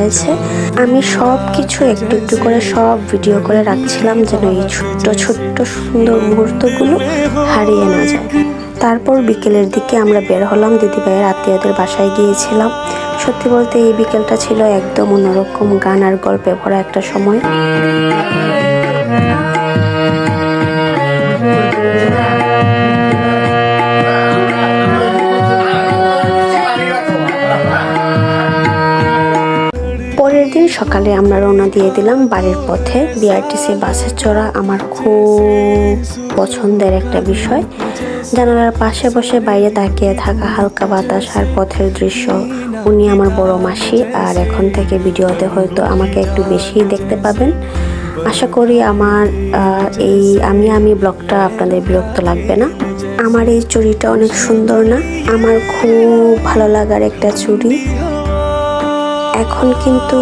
হয়েছে। আমি সব কিছু একটু একটু করে সব ভিডিও করে রাখছিলাম যেন এই ছোট্ট ছোট্ট সুন্দর মুহূর্তগুলো হারিয়ে না যায়। তারপর বিকেলের দিকে আমরা বের হলাম, দিদিভাইয়ের আত্মীয়দের বাসায় গিয়েছিলাম। সত্যি বলতে এই বিকেলটা ছিল একদম অন্যরকম, গান আর গল্পে ভরা একটা সময়। পরের দিন সকালে আমরা রওনা দিয়ে দিলাম বাড়ির পথে। বিআরটিসি বাসে চড়া আমার খুব পছন্দের একটা বিষয়। জানালার পাশে বসে বাইরে তাকিয়ে থাকা হালকা বাতাস আর পথের দৃশ্য। উনি আমার বড় মাসি, আর এখন থেকে ভিডিওতে হয়তো আমাকে একটু বেশি দেখতে পাবেন। আশা করি আমার আমি ব্লগটা আপনাদের বিরক্ত লাগবে না। আমার এই চুড়িটা অনেক সুন্দর না? আমার খুব ভালো লাগার একটা চুড়ি। এখন কিন্তু